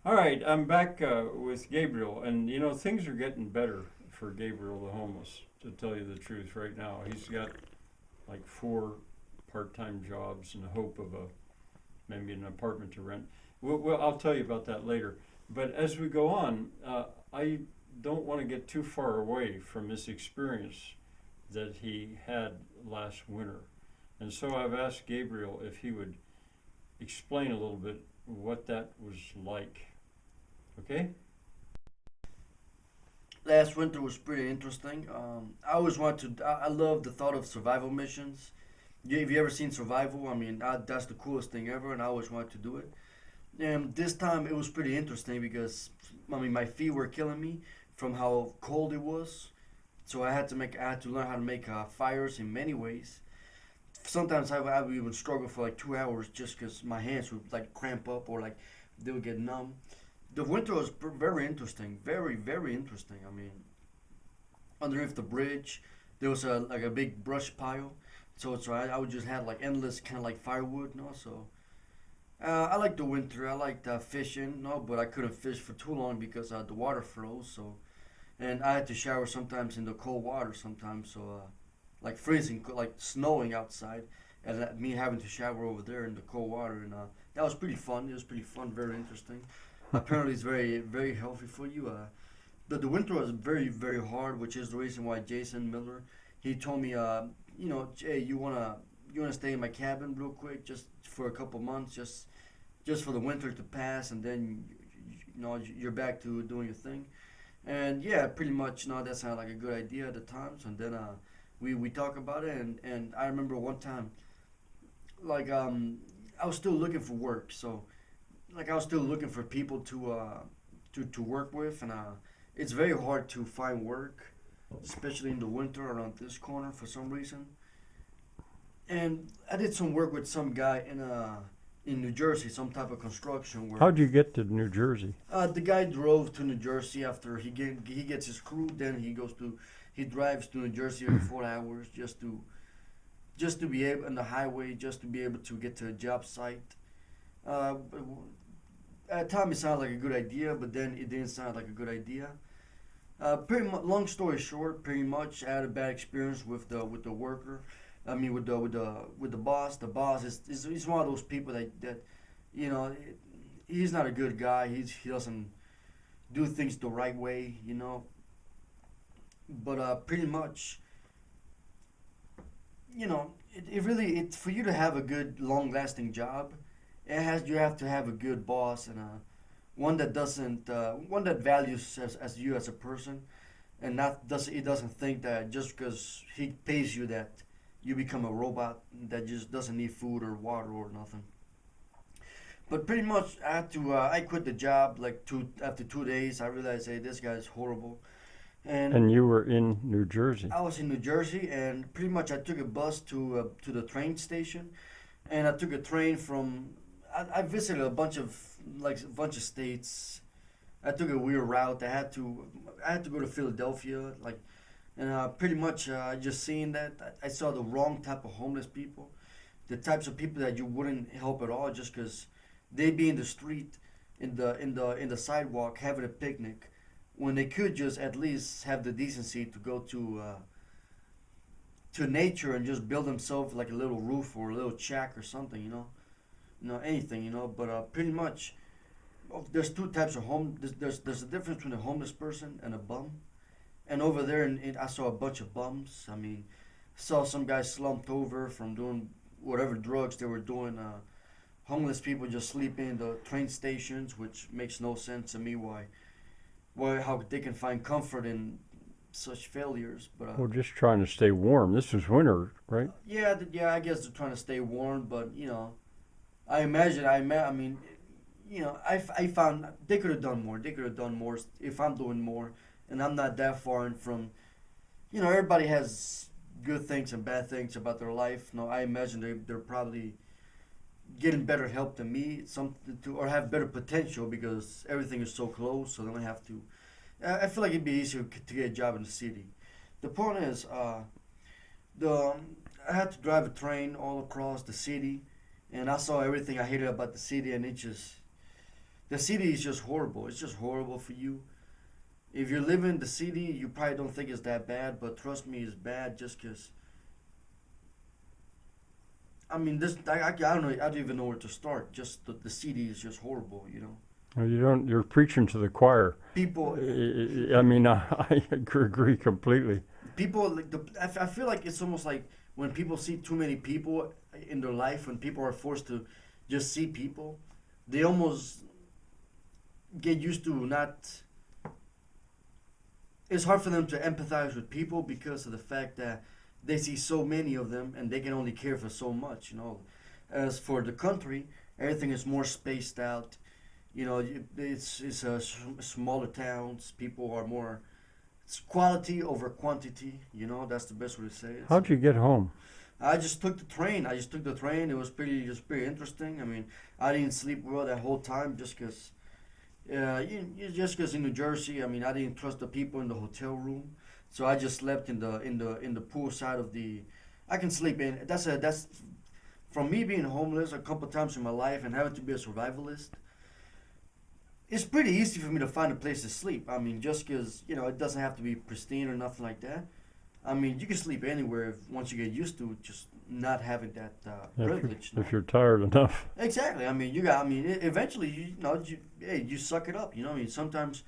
All right, I'm back with Gabriel, and things are getting better for Gabriel the homeless. To tell you the truth, right now he's got like four part-time jobs and the hope of a maybe an apartment to rent. Well, I'll tell you about that later. But as we go on, I don't want to get too far away from this experience that he had last winter, and so I've asked Gabriel if he would explain a little bit what that was like. Okay? Last winter was pretty interesting. I always want to. I love the thought of survival missions. Have you ever seen Survival? I mean, that's the coolest thing ever, and I always wanted to do it. And this time it was pretty interesting because I mean my feet were killing me from how cold it was. So I had to learn how to make fires in many ways. Sometimes I would even struggle for like 2 hours just because my hands would like cramp up or like they would get numb. The winter was very interesting, very interesting. I mean, underneath the bridge, there was a big brush pile, so I would just have like endless kind of like firewood, no. So I like the winter. I liked fishing, no, but I couldn't fish for too long because the water froze. So and I had to shower sometimes in the cold water sometimes. So like freezing, like snowing outside, and me having to shower over there in the cold water, and that was pretty fun. It was pretty fun, very interesting. Apparently, it's very healthy for you. The winter was very hard, which is the reason why Jason Miller he told me, Jay, you wanna stay in my cabin real quick, just for a couple months, just for the winter to pass, and then you're back to doing your thing. And yeah, pretty much, no, that sounded like a good idea at the time. So, and then we talk about it, and I remember one time, like I was still looking for work, so like I was still looking for people to work with, and it's very hard to find work, especially in the winter around this corner for some reason. And I did some work with some guy in New Jersey, some type of construction work. How'd you get to New Jersey? The guy drove to New Jersey after he gets his crew. Then he drives to New Jersey every 4 hours just to be able on the highway, just to be able to get to a job site. Uh, at the time it sounded like a good idea, but then it didn't sound like a good idea. Pretty much, long story short, pretty much I had a bad experience with the worker. I mean, with the boss. The boss is he's one of those people that you know he's not a good guy. He doesn't do things the right way, you know. But pretty much, it really it for you to have a good long lasting job, it has you have to have a good boss and one that doesn't one that values as you as a person, and not does he doesn't think that just because he pays you that you become a robot that just doesn't need food or water or nothing. But pretty much, I quit the job like two after 2 days. I realized, hey, this guy's horrible, and And you were in New Jersey. I was in New Jersey, and pretty much I took a bus to the train station, and I took a train from. I visited a bunch of states. I took a weird route. I had to go to Philadelphia, like, and pretty much just seeing that I saw the wrong type of homeless people, the types of people that you wouldn't help at all just because they be in the street, in the sidewalk having a picnic, when they could just at least have the decency to go to nature and just build themselves like a little roof or a little shack or something, anything, But pretty much, there's two types of home. There's a difference between a homeless person and a bum. And over there, I saw a bunch of bums. I mean, saw some guys slumped over from doing whatever drugs they were doing. Homeless people just sleeping in the train stations, which makes no sense to me. Why how they can find comfort in such failures? But Well, just trying to stay warm. This was winter, right? yeah, yeah, I guess they're trying to stay warm. But I imagine I mean, I found they could have done more. They could have done more if I'm doing more, and I'm not that far in from. Everybody has good things and bad things about their life. No, I imagine they're probably getting better help than me, something to or have better potential because everything is so close. So they don't have to. I feel like it'd be easier to get a job in the city. The point is, the I had to drive a train all across the city, and I saw everything I hated about the city, and The city is just horrible. It's just horrible for you. If you're living in the city, you probably don't think it's that bad, but trust me, it's bad just because. I mean, I don't know. I don't even know where to start. Just the city is just horrible, you know. Well, you don't. You're preaching to the choir. People, I mean, I agree completely. people like I feel like it's almost like when people see too many people in their life, when people are forced to just see people, they almost get used to not. It's hard for them to empathize with people because of the fact that they see so many of them and they can only care for so much, you know. As for the country, everything is more spaced out. You know, smaller towns. People are more. It's quality over quantity. You know, that's the best way to say it. How'd you get home? I just took the train. It was pretty interesting. I mean, I didn't sleep well that whole time just because. Just because in New Jersey, I mean, I didn't trust the people in the hotel room, so I just slept in the pool side of the. I can sleep in. That's from me being homeless a couple times in my life and having to be a survivalist. It's pretty easy for me to find a place to sleep. I mean, just because it doesn't have to be pristine or nothing like that. I mean, you can sleep anywhere once you get used to just not having that privilege. If you're tired enough. Exactly. I mean, eventually, you suck it up. You know, I mean, sometimes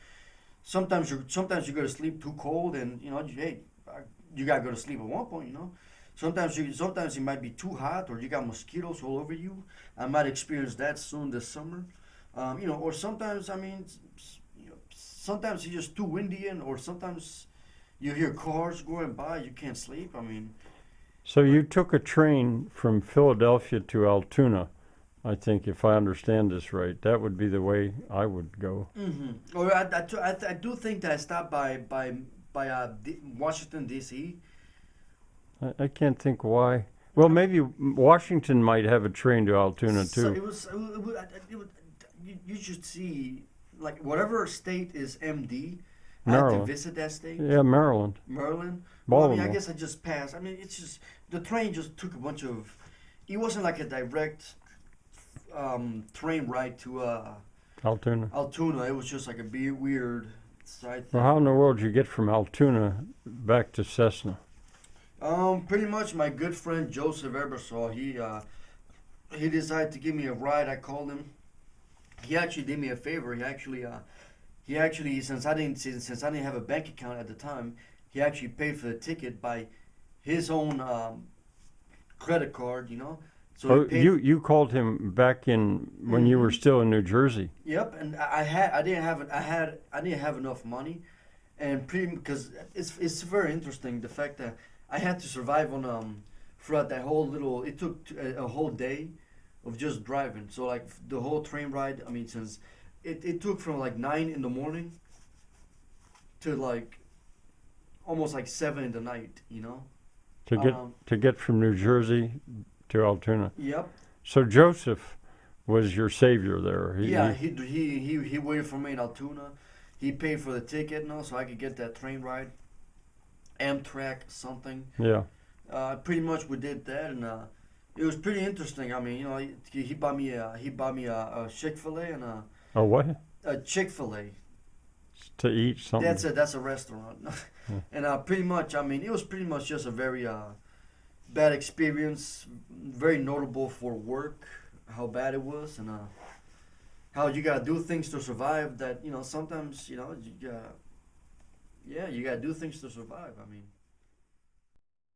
you go to sleep too cold, and you gotta go to sleep at one point. You know, sometimes it might be too hot, or you got mosquitoes all over you. I might experience that soon this summer. Or sometimes, I mean, sometimes it's just too windy, or sometimes you hear cars going by, you can't sleep. I mean. So you took a train from Philadelphia to Altoona, I think, if I understand this right. That would be the way I would go. Mm-hmm. Or I do think that I stopped by Washington D.C. I can't think why. Well, maybe Washington might have a train to Altoona too. So you should see, like, whatever state is MD. I had to visit that state. Yeah, Maryland. Maryland. Baltimore. Well, I mean, I guess I just passed. I mean, it's just the train just took a bunch of. It wasn't like a direct train ride to Altoona. Altoona. It was just like a weird side thing. Well, how in the world did you get from Altoona back to Cessna? Pretty much my good friend Joseph Ebersol, he decided to give me a ride. I called him. He actually did me a favor. He actually since I didn't have a bank account at the time, he actually paid for the ticket by his own credit card. You know. So you called him back in when you were still in New Jersey. Yep, and I didn't have enough money, and because it's very interesting the fact that I had to survive on throughout that whole little. It took a whole day of just driving. So like the whole train ride. I mean, since it took from like 9 in the morning to like almost like 7 in the night. You know. To get from New Jersey to Altoona. Yep. So Joseph was your savior there. He waited for me in Altoona. He paid for the ticket, so I could get that train ride. Amtrak something. Yeah. Pretty much we did that, and it was pretty interesting. I mean, he bought me a Chick-fil-A and a what? A Chick-fil-A. To eat something. That's a restaurant. Yeah. And pretty much, I mean, it was pretty much just a very bad experience. Very notable for work, how bad it was, and how you gotta do things to survive. That sometimes you gotta do things to survive. I mean.